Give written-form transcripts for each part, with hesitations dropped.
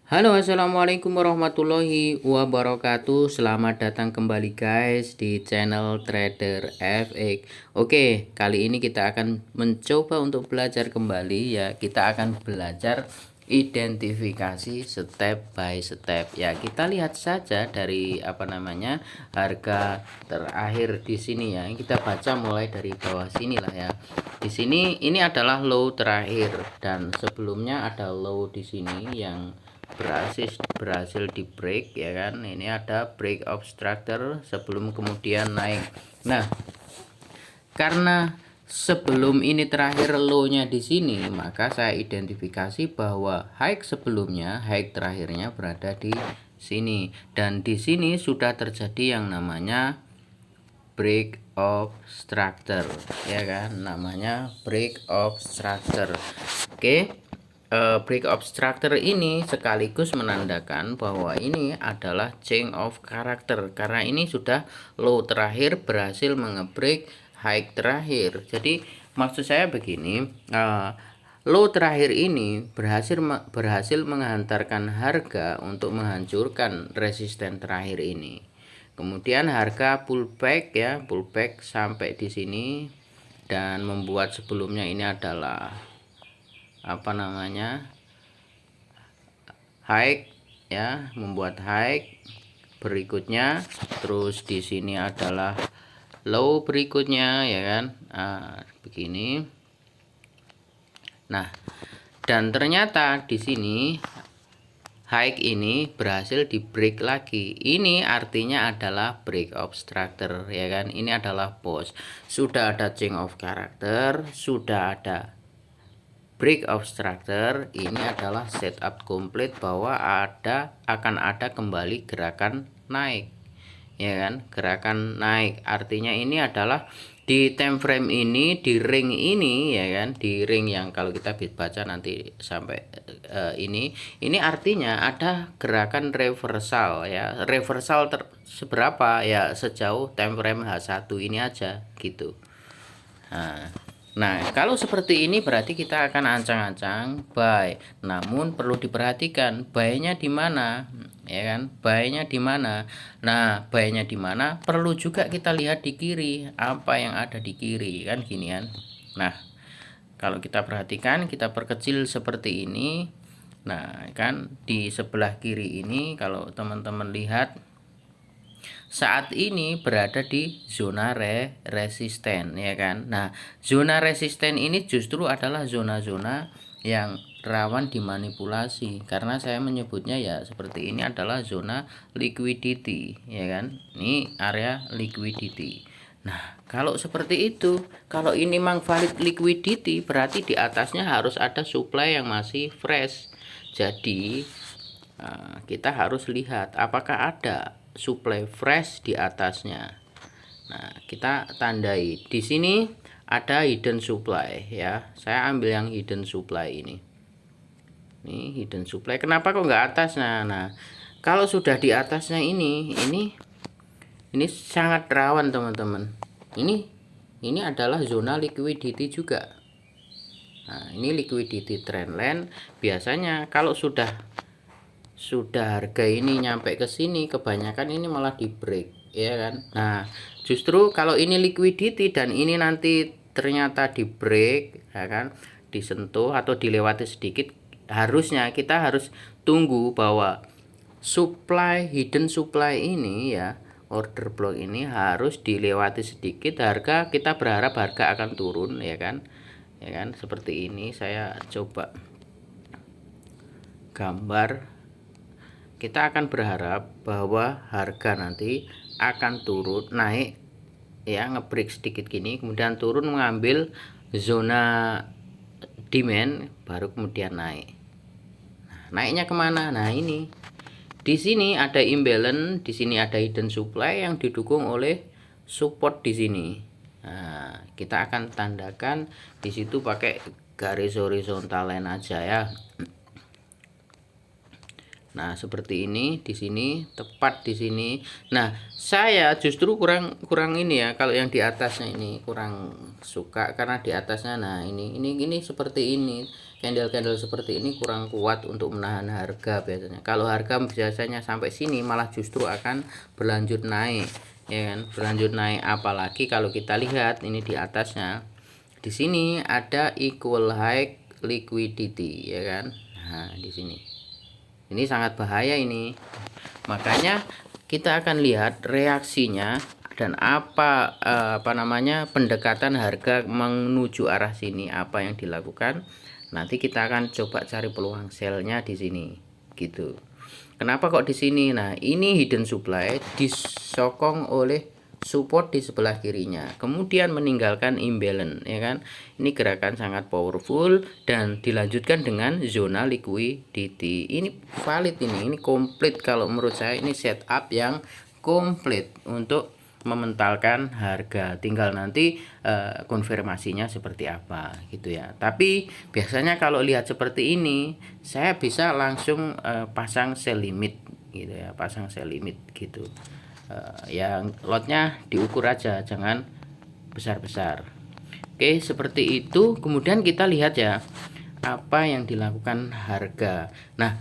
Halo, assalamualaikum warahmatullahi wabarakatuh. Selamat datang kembali guys di channel Trader FX. Oke, kali ini kita akan mencoba untuk belajar kembali ya. Kita akan belajar identifikasi step by step ya. Kita lihat saja dari harga terakhir di sini ya. Kita baca mulai dari bawah sini lah ya. Di sini ini adalah low terakhir dan sebelumnya ada low di sini yang berhasil di break ya kan. Ini ada break of structure sebelum kemudian naik. Nah, karena sebelum ini terakhir low-nya di sini, maka saya identifikasi bahwa high sebelumnya, high terakhirnya berada di sini, dan di sini sudah terjadi yang namanya break of structure ya kan, namanya break of structure. Oke. Break of structure ini sekaligus menandakan bahwa ini adalah change of character, karena ini sudah low terakhir berhasil mengebreak high terakhir. Jadi maksud saya begini, low terakhir ini berhasil menghantarkan harga untuk menghancurkan resisten terakhir ini. Kemudian harga pullback ya, pullback sampai di sini dan membuat sebelumnya ini adalah high ya, membuat high berikutnya, terus di sini adalah low berikutnya ya kan. Begini. Nah, dan ternyata di sini high ini berhasil di break lagi. Ini artinya adalah break of structure ya kan. Ini adalah pause. Sudah ada change of character, sudah ada break of structure, ini adalah setup komplit bahwa akan ada kembali gerakan naik ya kan, gerakan naik. Artinya ini adalah di time frame ini, di ring ini ya kan, di ring yang kalau kita baca nanti sampai ini artinya ada gerakan reversal ya. Reversal seberapa ya, sejauh time frame H1 ini aja gitu. Nah, kalau seperti ini berarti kita akan ancang-ancang buy. Namun perlu diperhatikan buy-nya di mana, ya kan? Buy-nya di mana? Nah, buy-nya di mana? Perlu juga kita lihat di kiri, apa yang ada di kiri kan, gini kan. Nah, kalau kita perhatikan, kita perkecil seperti ini. Nah, kan di sebelah kiri ini kalau teman-teman lihat saat ini berada di zona resisten ya kan. Nah, zona resisten ini justru adalah zona-zona yang rawan dimanipulasi, karena saya menyebutnya ya seperti ini adalah zona liquidity ya kan. Ini area liquidity. Nah, kalau seperti itu, kalau ini memang valid liquidity, berarti di atasnya harus ada supply yang masih fresh. Jadi kita harus lihat apakah ada supply fresh di atasnya. Nah, kita tandai di sini ada hidden supply ya. Saya ambil yang hidden supply ini. Ini hidden supply. Kenapa kok nggak atasnya? Nah, kalau sudah di atasnya ini sangat rawan teman-teman. Ini adalah zona liquidity juga. Nah, ini liquidity trendline. Biasanya kalau sudah harga ini nyampe ke sini, kebanyakan ini malah di break ya kan. Nah, justru kalau ini liquidity dan ini nanti ternyata di break ya kan, disentuh atau dilewati sedikit, harusnya kita harus tunggu bahwa hidden supply ini ya, order block ini harus dilewati sedikit, harga kita berharap harga akan turun ya kan. Ya kan, seperti ini saya coba gambar. Kita akan berharap bahwa harga nanti akan turun naik ya, ngebreak sedikit gini, kemudian turun mengambil zona demand, baru kemudian naik. Nah, naiknya kemana? Nah, ini di sini ada imbalance, di sini ada hidden supply yang didukung oleh support di sini. Nah, kita akan tandakan di situ pakai garis horizontal line aja ya. Nah, seperti ini di sini, tepat di sini. Nah, saya justru kurang ini ya, kalau yang di atasnya ini kurang suka karena di atasnya. Nah, ini seperti ini. candle-candle seperti ini kurang kuat untuk menahan harga biasanya. Kalau harga biasanya sampai sini malah justru akan berlanjut naik, ya kan? Berlanjut naik, apalagi kalau kita lihat ini di atasnya. Di sini ada equal high liquidity, ya kan? Nah, di sini. Ini sangat bahaya ini. Makanya kita akan lihat reaksinya dan apa namanya pendekatan harga menuju arah sini, apa yang dilakukan. Nanti kita akan coba cari peluang sellnya di sini, gitu. Kenapa kok di sini? Nah, ini hidden supply disokong oleh support di sebelah kirinya, kemudian meninggalkan imbalance, ya kan? Ini gerakan sangat powerful dan dilanjutkan dengan zona liquidity. Ini valid, ini komplit. Kalau menurut saya ini setup yang komplit untuk mementalkan harga, tinggal nanti konfirmasinya seperti apa gitu ya. Tapi biasanya kalau lihat seperti ini saya bisa langsung pasang sell limit gitu ya, pasang sell limit gitu. Yang lotnya diukur aja, jangan besar-besar. Oke, seperti itu. Kemudian kita lihat ya apa yang dilakukan harga. Nah,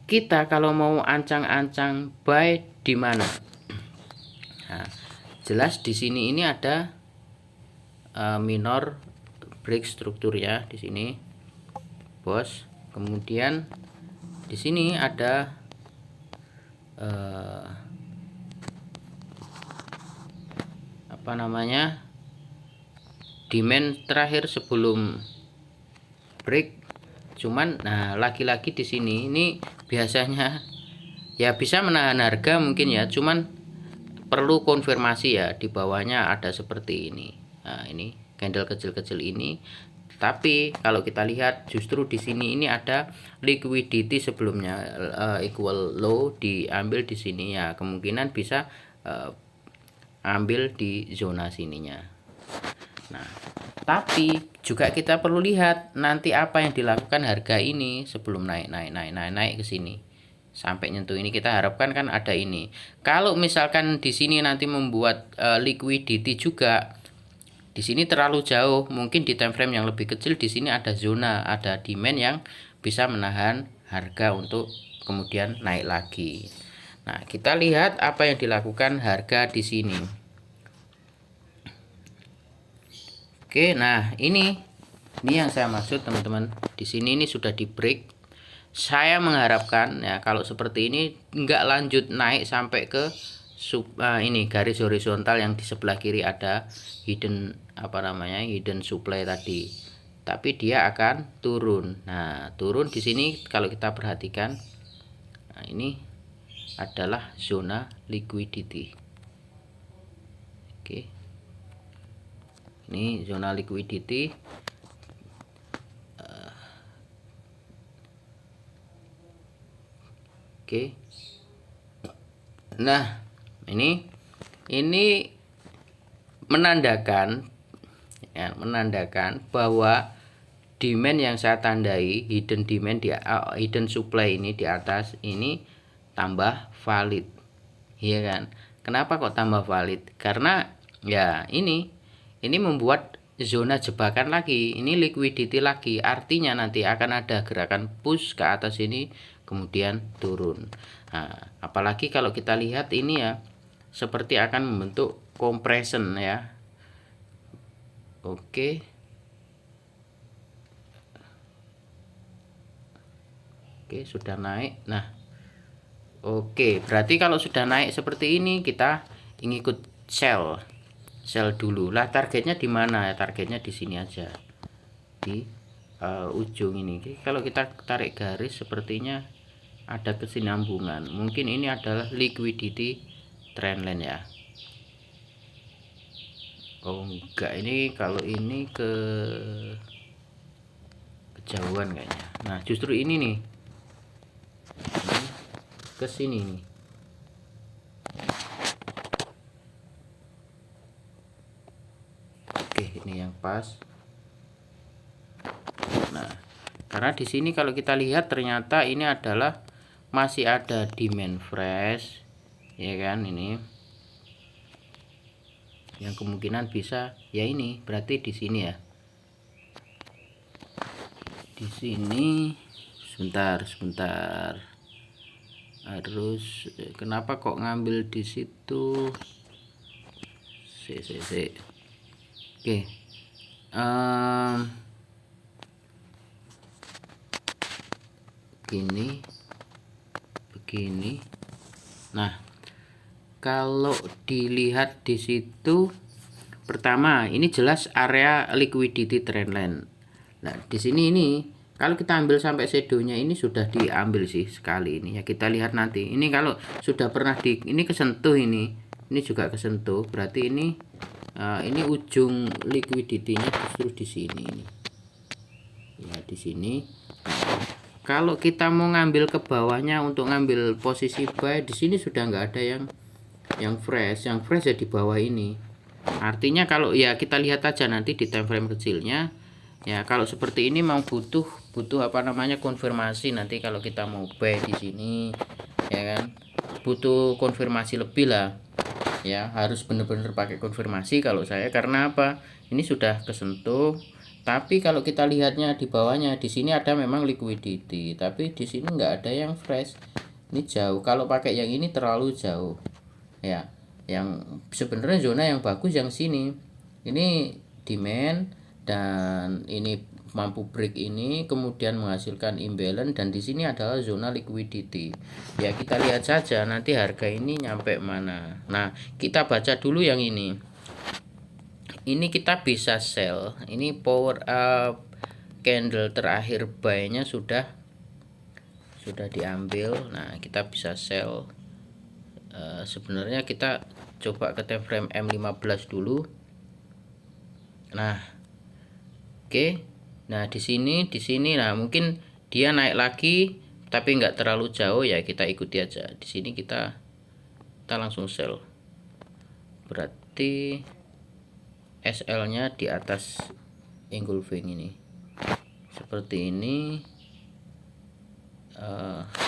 kita kalau mau ancang-ancang buy di mana? Nah, jelas di sini ini ada minor break struktur ya di sini, bos. Kemudian di sini ada apa namanya, demand terakhir sebelum break. Cuman nah lagi-lagi di sini ini biasanya ya bisa menahan harga mungkin ya, cuman perlu konfirmasi ya, di bawahnya ada seperti ini. Nah, ini candle kecil-kecil ini. Tapi kalau kita lihat justru di sini ini ada liquidity sebelumnya, equal low diambil di sini ya, kemungkinan bisa ambil di zona sininya. Nah, tapi juga kita perlu lihat nanti apa yang dilakukan harga ini sebelum naik ke sini sampai nyentuh ini. Kita harapkan kan ada ini. Kalau misalkan di sini nanti membuat liquidity juga di sini terlalu jauh, mungkin di time frame yang lebih kecil di sini ada zona, ada demand yang bisa menahan harga untuk kemudian naik lagi. Nah, kita lihat apa yang dilakukan harga di sini. Oke, nah ini yang saya maksud teman-teman. Di sini ini sudah di break. Saya mengharapkan ya kalau seperti ini nggak lanjut naik sampai ke ini garis horizontal yang di sebelah kiri ada hidden hidden supply tadi, tapi dia akan turun. Nah, turun di sini kalau kita perhatikan, nah ini adalah zona liquidity. Oke, ini zona liquidity. Oke, nah ini menandakan ya, menandakan bahwa demand yang saya tandai hidden demand di hidden supply ini di atas ini tambah valid, ya kan? Kenapa kok tambah valid? Karena ya ini membuat zona jebakan lagi, ini liquidity lagi, artinya nanti akan ada gerakan push ke atas ini kemudian turun. Nah, apalagi kalau kita lihat ini ya seperti akan membentuk compression ya. Oke. Oke, sudah naik. Nah, oke, berarti kalau sudah naik seperti ini kita ngikut sell dulu lah. Targetnya di mana ya? Targetnya di sini aja, di ujung ini. Kalau kita tarik garis sepertinya ada kesinambungan, mungkin ini adalah liquidity trendline ya. Oh enggak, ini kalau ini kejauhan kayaknya. Nah, justru ini nih ke sini nih. Oke, ini yang pas. Nah, karena di sini kalau kita lihat ternyata ini adalah masih ada demand fresh, ya kan, ini yang kemungkinan bisa ya ini berarti di sini ya. Di sini sebentar harus kenapa kok ngambil di situ. Oke, begini. Nah, kalau dilihat di situ, pertama ini jelas area liquidity trendline. Nah, di sini ini kalau kita ambil sampai shadownya ini sudah diambil sih sekali ini ya, kita lihat nanti. Ini kalau sudah pernah ini kesentuh, ini juga kesentuh, berarti ini ujung liquidity-nya justru di sini ini. Ya, di sini. Kalau kita mau ngambil ke bawahnya untuk ngambil posisi buy, di sini sudah nggak ada yang fresh ya di bawah ini. Artinya kalau ya kita lihat aja nanti di time frame kecilnya. Ya, kalau seperti ini mau butuh apa namanya konfirmasi nanti kalau kita mau buy di sini, ya kan? Butuh konfirmasi lebih lah. Ya, harus benar-benar pakai konfirmasi kalau saya, karena apa? Ini sudah kesentuh. Tapi kalau kita lihatnya di bawahnya, di sini ada memang liquidity, tapi di sini nggak ada yang fresh. Ini jauh. Kalau pakai yang ini terlalu jauh. Ya, yang sebenarnya zona yang bagus yang sini. Ini demand dan ini mampu break ini, kemudian menghasilkan imbalance, dan di sini adalah zona liquidity. Ya, kita lihat saja nanti harga ini nyampe mana. Nah, kita baca dulu yang ini. Ini kita bisa sell. Ini power up candle terakhir buy-nya sudah diambil. Nah, kita bisa sell. Sebenarnya kita coba ke time frame M15 dulu. Nah, oke. Nah, di sini nah mungkin dia naik lagi tapi nggak terlalu jauh ya, kita ikuti aja. Di sini kita langsung sell. Berarti SL-nya di atas engulfing ini seperti ini.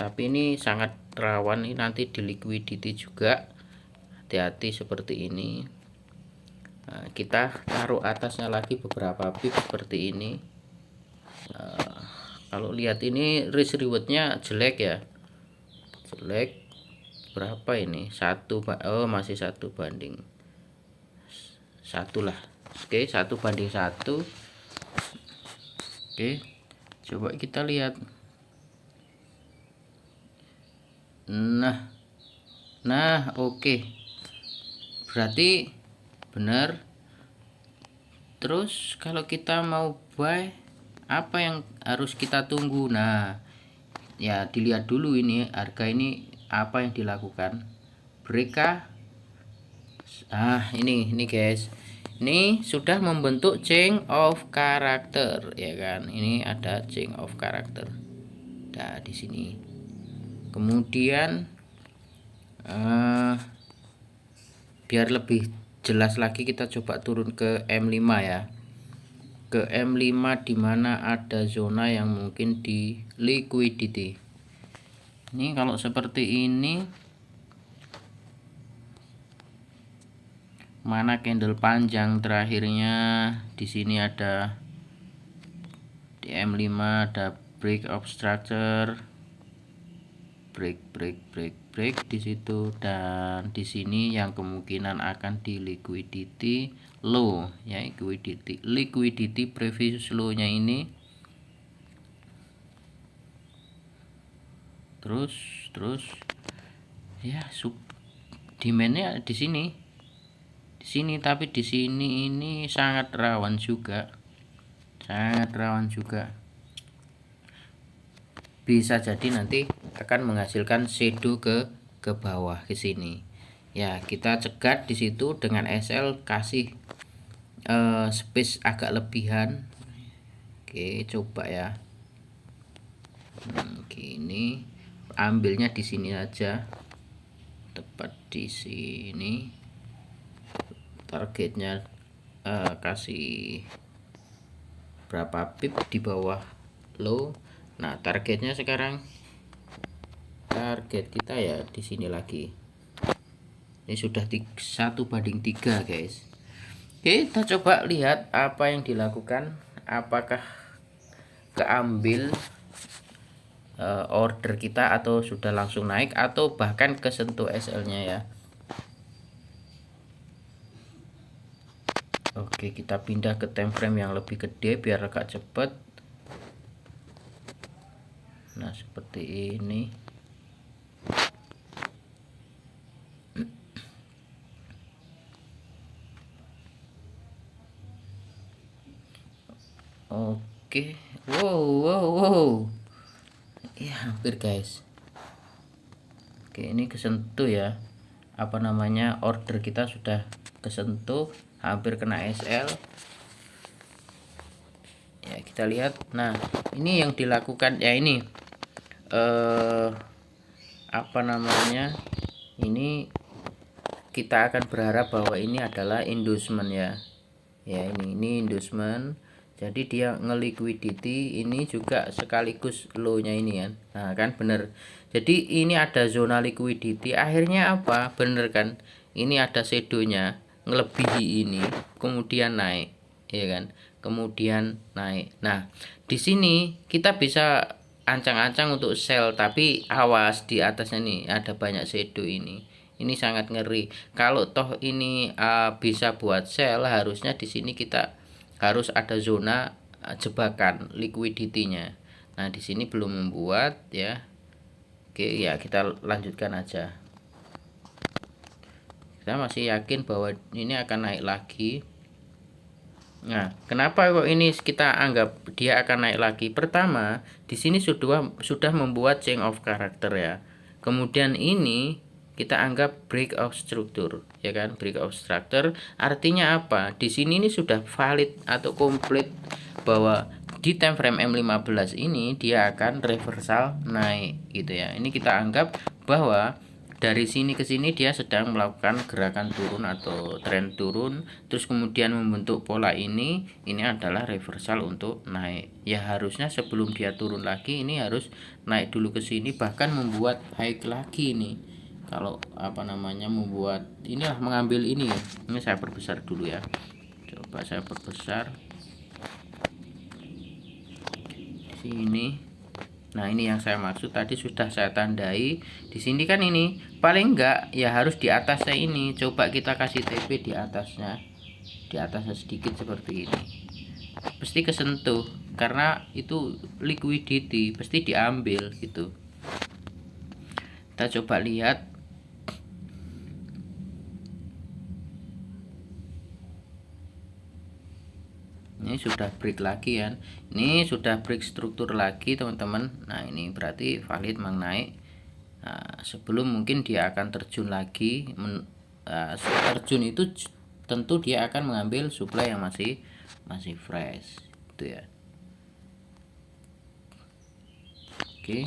Tapi ini sangat rawan ini nanti di liquidity juga, hati-hati seperti ini. Nah, kita taruh atasnya lagi beberapa pip seperti ini. Kalau lihat ini risk rewardnya jelek ya, jelek. Berapa ini? Masih 1:1 lah. Oke, 1:1. Oke, coba kita lihat. Nah, oke. Berarti benar. Terus kalau kita mau buy, apa yang harus kita tunggu? Nah, ya dilihat dulu ini harga ini apa yang dilakukan. Break kah? Ini guys. Ini sudah membentuk chain of character, ya kan? Ini ada chain of character. Nah, di sini. Kemudian biar lebih jelas lagi kita coba turun ke M5 ya. Ke M5 dimana ada zona yang mungkin di liquidity. Ini kalau seperti ini, mana candle panjang terakhirnya, di sini ada di M5 ada break of structure, break di situ, dan di sini yang kemungkinan akan di liquidity low ya, liquidity previous low-nya ini. Terus ya, demand-nya di sini, tapi di sini ini sangat rawan juga, bisa jadi nanti akan menghasilkan shadow ke bawah ke sini ya. Kita cegat di situ dengan SL, kasih space agak lebihan. Oke, coba ya. Gini, ambilnya di sini aja, tepat di sini. Targetnya kasih berapa pip di bawah low. Nah, targetnya sekarang, target kita ya di sini lagi. Ini sudah 1:3 guys. Oke, kita coba lihat apa yang dilakukan. Apakah keambil order kita, atau sudah langsung naik, atau bahkan kesentuh SL nya ya. Oke, kita pindah ke time frame yang lebih gede biar agak cepet. Nah, seperti ini. Oke, wow, ya hampir guys. Oke, ini kesentuh ya, apa namanya, order kita sudah kesentuh, hampir kena SL ya. Kita lihat, nah ini yang dilakukan ya, ini apa namanya, ini kita akan berharap bahwa ini adalah inducement ya. Ini inducement, jadi dia nge-liquidity ini juga sekaligus low nya ini kan. Nah kan bener, jadi ini ada zona liquidity, akhirnya apa, bener kan, ini ada shadow nya ngelebihi ini, kemudian naik ya kan, kemudian naik. Nah di sini kita bisa ancang-ancang untuk sell, tapi awas, di atasnya nih ada banyak shadow ini sangat ngeri. Kalau toh ini bisa buat sell, harusnya di sini kita harus ada zona jebakan liquidity-nya. Nah, di sini belum membuat ya. Oke, ya kita lanjutkan aja. Kita masih yakin bahwa ini akan naik lagi. Nah, kenapa kok ini kita anggap dia akan naik lagi? Pertama, di sini sudah membuat change of character ya. Kemudian ini kita anggap break of structure ya kan. Break of structure artinya apa? Di sini ini sudah valid atau komplit bahwa di time frame M15 ini dia akan reversal naik gitu ya. Ini kita anggap bahwa dari sini ke sini dia sedang melakukan gerakan turun atau tren turun, terus kemudian membentuk pola ini adalah reversal untuk naik. Ya harusnya sebelum dia turun lagi ini harus naik dulu ke sini, bahkan membuat high lagi ini. Kalau apa namanya, membuat inilah, mengambil ini ya. Ini saya perbesar dulu ya. Coba saya perbesar. Sini. Nah, ini yang saya maksud tadi sudah saya tandai. Di sini kan ini paling enggak ya harus di atasnya ini. Coba kita kasih TP di atasnya. Di atasnya sedikit seperti ini. Pasti kesentuh karena itu liquidity, pasti diambil gitu. Kita coba lihat. Ini sudah break lagi kan, ini sudah break struktur lagi teman-teman. Nah ini berarti valid mang naik. Nah, sebelum mungkin dia akan terjun lagi, terjun itu tentu dia akan mengambil supply yang masih fresh gitu ya. Oke.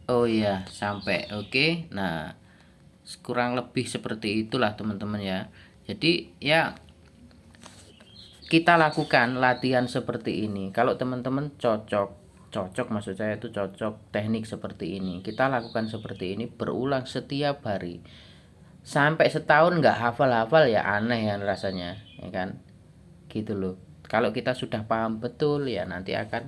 Oh iya, sampai. Oke. Nah, kurang lebih seperti itulah teman-teman ya. Jadi ya kita lakukan latihan seperti ini. Kalau teman-teman cocok maksud saya itu cocok teknik seperti ini, kita lakukan seperti ini berulang setiap hari sampai setahun nggak hafal-hafal ya aneh ya rasanya ya kan, gitu loh. Kalau kita sudah paham betul ya nanti akan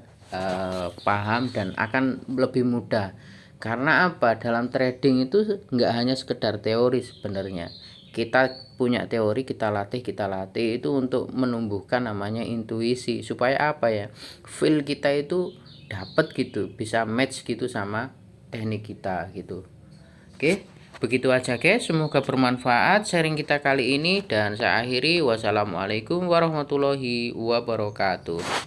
paham dan akan lebih mudah. Karena apa? Dalam trading itu nggak hanya sekedar teori sebenarnya. Kita punya teori, kita latih itu untuk menumbuhkan namanya intuisi, supaya apa ya? Feel kita itu dapat gitu, bisa match gitu sama teknik kita gitu. Oke, begitu aja guys. Semoga bermanfaat sharing kita kali ini dan saya akhiri. Wassalamualaikum warahmatullahi wabarakatuh.